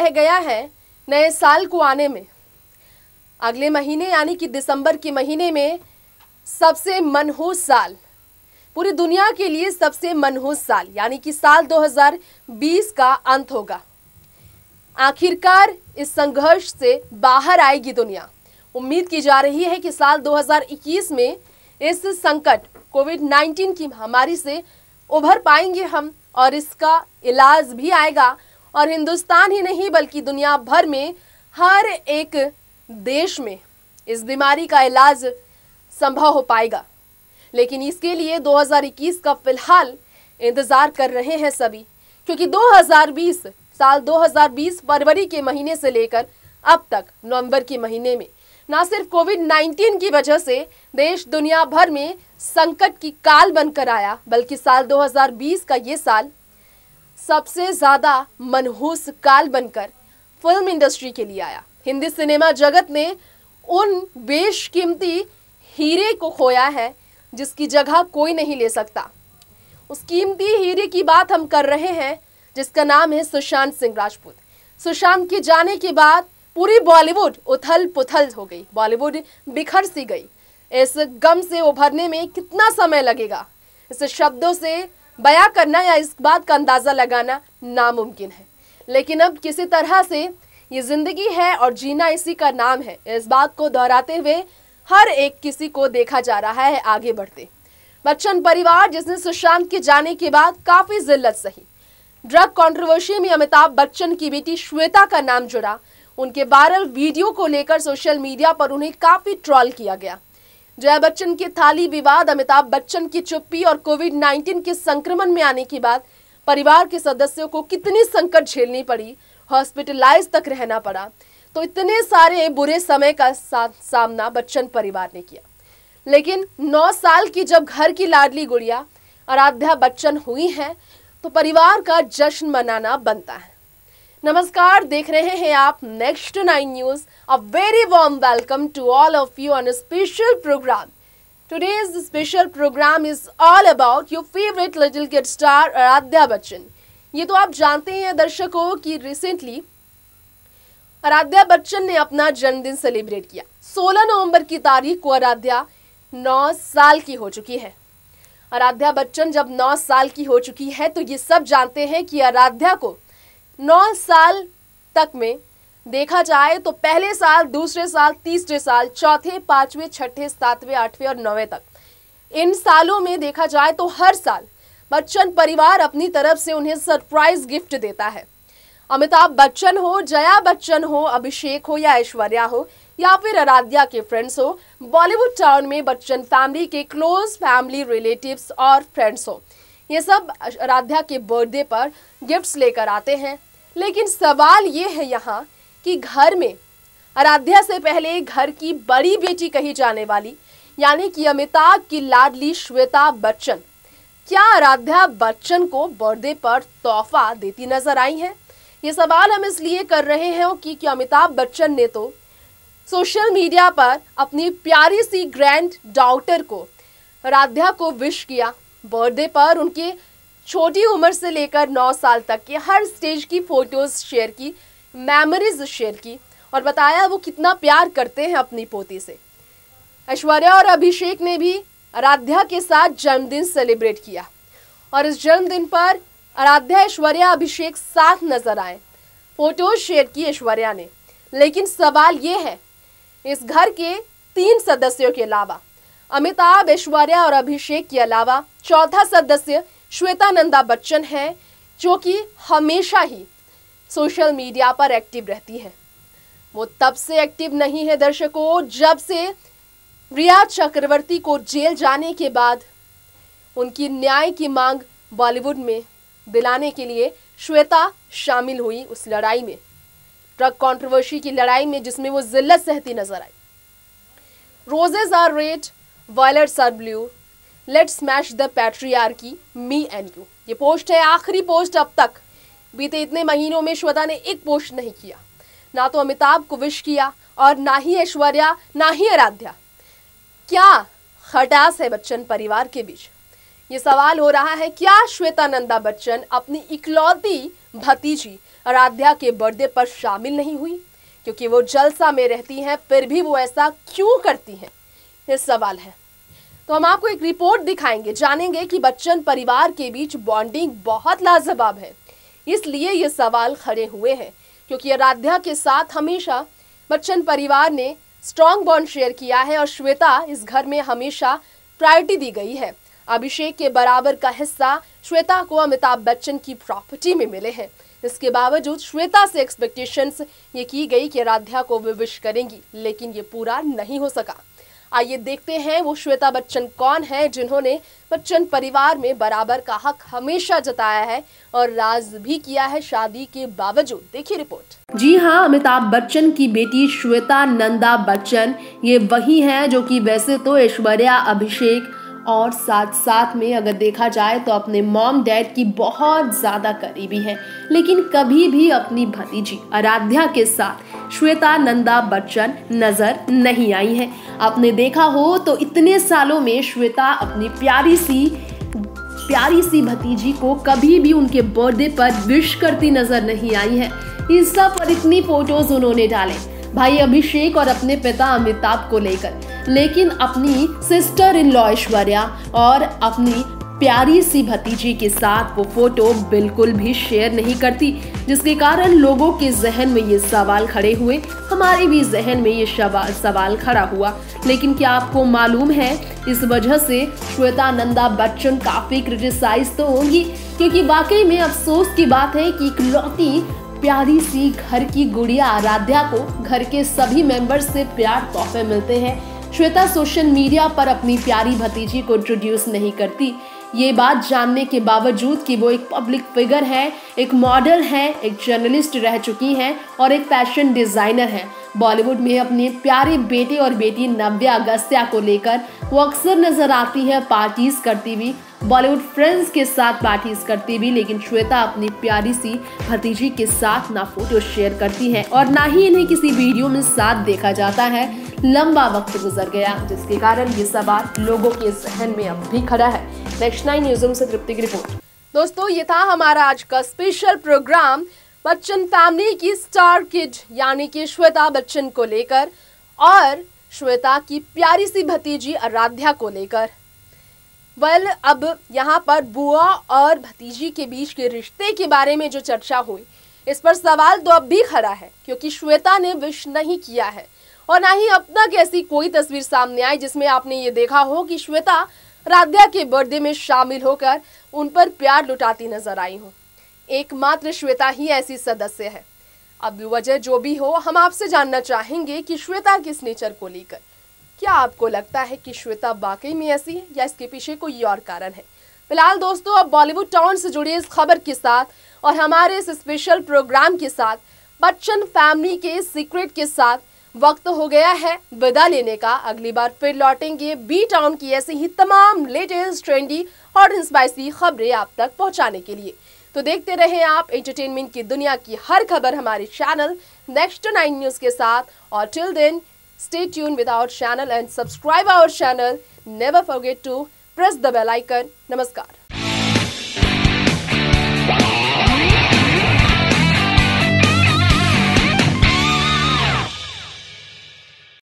रह गया है नए साल को आने में। अगले महीने यानी कि दिसंबर के महीने में सबसे मनहूस साल, पूरी दुनिया के लिए सबसे मनहूस साल यानी कि साल 2020 का अंत होगा। आखिरकार इस संघर्ष से बाहर आएगी दुनिया। उम्मीद की जा रही है कि साल 2021 में इस संकट कोविड-19 की महामारी से उभर पाएंगे हम और इसका इलाज भी आएगा और हिंदुस्तान ही नहीं बल्कि दुनिया भर में हर एक देश में इस बीमारी का इलाज संभव हो पाएगा। लेकिन इसके लिए 2021 का फिलहाल इंतजार कर रहे हैं सभी, क्योंकि 2020 साल 2020 फरवरी के महीने से लेकर अब तक नवंबर के महीने में न सिर्फ कोविड-19 की वजह से देश दुनिया भर में संकट की काल बनकर आया, बल्कि साल 2020 का ये साल सबसे ज्यादा मनहूस काल बनकर फिल्म इंडस्ट्री के लिए आया। हिंदी सिनेमा जगत ने उन बेशकीमती हीरे को खोया है जिसकी जगह कोई नहीं ले सकता। उस कीमती हीरे की बात हम कर रहे हैं जिसका नाम है सुशांत सिंह राजपूत। सुशांत के जाने के बाद पूरी बॉलीवुड उथल पुथल हो गई, बॉलीवुड बिखर सी गई। इस गम से उभरने में कितना समय लगेगा, इसे शब्दों से बयां करना या इस बात का अंदाजा लगाना नामुमकिन है। लेकिन अब किसी तरह से ये जिंदगी है और जीना इसी का नाम है, इस बात को दोहराते हुए हर एक किसी को देखा जा रहा है आगे बढ़ते। बच्चन परिवार जिसने सुशांत के जाने के बाद काफी जिल्लत सही। ड्रग कंट्रोवर्सी में अमिताभ बच्चन की बेटी श्वेता का नाम जुड़ा। उनके वायरल वीडियो को लेकर सोशल मीडिया पर उन्हें काफी ट्रोल किया गया। जया बच्चन के थाली विवाद, अमिताभ बच्चन की चुप्पी और कोविड-19 के संक्रमण में आने के बाद परिवार के सदस्यों को कितनी संकट झेलनी पड़ी, हॉस्पिटलाइज तक रहना पड़ा। तो इतने सारे बुरे समय का सामना बच्चन परिवार ने किया। लेकिन 9 साल की जब घर की लाडली गुड़िया आराध्या बच्चन हुई है तो परिवार का जश्न मनाना बनता है। नमस्कार, देख रहे हैं आप next 9 news. A very warm welcome to all of you on a special program. Today's special program is all about your favorite little kid star Aaradhya Bachchan. ये तो आप जानते हैं दर्शकों कि रिसेंटली आराध्या बच्चन ने अपना जन्मदिन सेलिब्रेट किया। 16 नवंबर की तारीख को आराध्या 9 साल की हो चुकी है। आराध्या बच्चन जब 9 साल की हो चुकी है तो ये सब जानते हैं कि आराध्या को 9 साल तक में देखा जाए तो पहले साल, दूसरे साल, तीसरे साल, चौथे, पांचवें, छठे, सातवें, आठवें और 9वें तक, इन सालों में देखा जाए तो हर साल बच्चन परिवार अपनी तरफ से उन्हें सरप्राइज गिफ्ट देता है। अमिताभ बच्चन हो, जया बच्चन हो, अभिषेक हो या ऐश्वर्या हो या फिर आराध्या के फ्रेंड्स हो, बॉलीवुड टाउन में बच्चन फैमिली के क्लोज फैमिली रिलेटिव्स और फ्रेंड्स हो, ये सब आराध्या के बर्थडे पर गिफ्ट्स लेकर आते हैं। लेकिन सवाल ये है यहाँ कि घर में आराध्या से पहले घर की बड़ी बेटी कही जाने वाली यानी कि अमिताभ की लाडली श्वेता बच्चन क्या आराध्या बच्चन को बर्थडे पर तोहफा देती नजर आई हैं? ये सवाल हम इसलिए कर रहे हैं कि अमिताभ बच्चन ने तो सोशल मीडिया पर अपनी प्यारी सी ग्रैंड डॉटर को आराध्या को विश किया बर्थडे पर। उनके छोटी उम्र से लेकर 9 साल तक के हर स्टेज की फोटोज शेयर की, मेमोरीज शेयर की और बताया वो कितना प्यार करते हैं अपनी पोती से। ऐश्वर्या और अभिषेक ने भी आराध्या के साथ जन्मदिन सेलिब्रेट किया और इस जन्मदिन पर आराध्या, ऐश्वर्या, अभिषेक साथ नजर आए। फोटोज शेयर की ऐश्वर्या ने। लेकिन सवाल ये है, इस घर के 3 सदस्यों के अलावा अमिताभ, ऐश्वर्या और अभिषेक के अलावा चौथा सदस्य श्वेता नंदा बच्चन है, जो कि हमेशा ही सोशल मीडिया पर एक्टिव रहती है। वो तब से एक्टिव नहीं है दर्शकों जब से रिया चक्रवर्ती को जेल जाने के बाद उनकी न्याय की मांग बॉलीवुड में दिलाने के लिए श्वेता शामिल हुई उस लड़ाई में, ड्रग कंट्रोवर्सी की लड़ाई में, जिसमें वो जिल्लत सहती नजर आई। Roses are red, violets are blue, let's smash the patriarchy, me and you. ये पोस्ट है आखिरी पोस्ट अब तक। बीते इतने महीनों में श्वेता ने एक पोस्ट नहीं किया, ना तो अमिताभ को विश किया और ना ही ऐश्वर्या, ना ही आराध्या। क्या खटास है बच्चन परिवार के बीच? ये सवाल हो रहा है, क्या श्वेता नंदा बच्चन अपनी इकलौती भतीजी आराध्या के बर्थडे पर शामिल नहीं हुई? क्योंकि वो जलसा में रहती हैं, फिर भी वो ऐसा क्यों करती हैं? ये सवाल है। तो हम आपको एक रिपोर्ट दिखाएंगे, जानेंगे कि बच्चन परिवार के बीच बॉन्डिंग बहुत लाजवाब है। इसलिए ये सवाल खड़े हुए हैं क्योंकि आराध्या के साथ हमेशा बच्चन परिवार ने स्ट्रॉन्ग बॉन्ड शेयर किया है और श्वेता इस घर में हमेशा प्रायोरिटी दी गई है। अभिषेक के बराबर का हिस्सा श्वेता को अमिताभ बच्चन की प्रॉपर्टी में मिले हैं। इसके बावजूद श्वेता से एक्सपेक्टेशंस ये की गई कि आराध्या को वे विश करेंगी, लेकिन ये पूरा नहीं हो सका। आइए देखते हैं वो श्वेता बच्चन कौन है जिन्होंने बच्चन परिवार में बराबर का हक हमेशा जताया है और राज भी किया है शादी के बावजूद। देखिए रिपोर्ट। जी हाँ, अमिताभ बच्चन की बेटी श्वेता नंदा बच्चन ये वही है जो कि वैसे तो ऐश्वर्या, अभिषेक और साथ साथ में अगर देखा जाए तो अपने मॉम डैड की बहुत ज्यादा करीबी है, लेकिन कभी भी अपनी भतीजी आराध्या के साथ श्वेता नंदा बच्चन नजर नहीं आई है। आपने देखा हो तो इतने सालों में श्वेता अपनी प्यारी सी भतीजी को कभी भी उनके बर्थडे पर विश करती नजर नहीं आई है। इंस्टा पर इतनी फोटोज उन्होंने डाले भाई अभिषेक और अपने पिता अमिताभ को लेकर, लेकिन अपनी सिस्टर इन लॉ ऐश्वर्या और अपनी प्यारी सी भतीजी के साथ वो फोटो बिल्कुल भी शेयर नहीं करती, जिसके कारण लोगों के जहन में ये सवाल खड़े हुए। हमारे भी जहन में ये सवाल खड़ा हुआ। लेकिन क्या आपको मालूम है इस वजह से श्वेता नंदा बच्चन काफी क्रिटिसाइज तो होंगी, क्योंकि वाकई में अफसोस की बात है कि इकलौती प्यारी सी घर की गुड़िया आराध्या को घर के सभी मेंबर्स से प्यार तोहफे मिलते हैं। श्वेता सोशल मीडिया पर अपनी प्यारी भतीजी को इंट्रोड्यूस नहीं करती। ये बात जानने के बावजूद कि वो एक पब्लिक फिगर है, एक मॉडल है, एक जर्नलिस्ट रह चुकी हैं और एक फैशन डिजाइनर है। बॉलीवुड में अपने प्यारे बेटे और बेटी नव्या अगस्त्या को लेकर वो अक्सर नजर आती है पार्टीज करती हुई, बॉलीवुड फ्रेंड्स के साथ पार्टीज करती हुई, लेकिन श्वेता अपनी प्यारी सी भतीजी के साथ ना फोटो शेयर करती है और ना ही इन्हें किसी वीडियो में साथ देखा जाता है। लंबा वक्त गुजर गया, जिसके कारण ये सवाल लोगों के जहन में अब भी खड़ा है। नेक्स्ट 9 न्यूज़ से तृप्ति की रिपोर्ट। दोस्तों, ये था हमारा आज का स्पेशल प्रोग्राम बच्चन फैमिली की स्टार किड यानी कि श्वेता बच्चन को लेकर और श्वेता की प्यारी सी भतीजी आराध्या को लेकर। अब यहाँ पर बुआ और भतीजी के बीच के रिश्ते के बारे में जो चर्चा हुई, इस पर सवाल तो अब भी खड़ा है, क्योंकि श्वेता ने विश नहीं किया है और ना ही अब तक ऐसी कोई तस्वीर सामने आई जिसमें आपने ये देखा हो कि श्वेता आराध्या के बर्थडे में शामिल होकर उन पर प्यार लुटाती नजर आई हो। एकमात्र श्वेता ही ऐसी सदस्य है। अब वजह जो भी हो, हम आपसे जानना चाहेंगे कि श्वेता किस नेचर को लेकर, क्या आपको लगता है कि श्वेता वाकई में ऐसी है या इसके पीछे कोई और कारण है? फिलहाल दोस्तों, अब बॉलीवुड टाउन से जुड़ी इस खबर के साथ और हमारे इस स्पेशल प्रोग्राम के साथ बच्चन फैमिली के सीक्रेट के साथ वक्त हो गया है विदा लेने का। अगली बार फिर लौटेंगे बी टाउन की ऐसी ही तमाम लेटेस्ट, ट्रेंडी और स्पाइसी खबरें आप तक पहुंचाने के लिए। तो देखते रहें आप एंटरटेनमेंट की दुनिया की हर खबर हमारे चैनल नेक्स्ट 9 न्यूज़ के साथ। और till then stay tuned with our channel and subscribe our channel. Never forget to press the bell icon. Namaskar.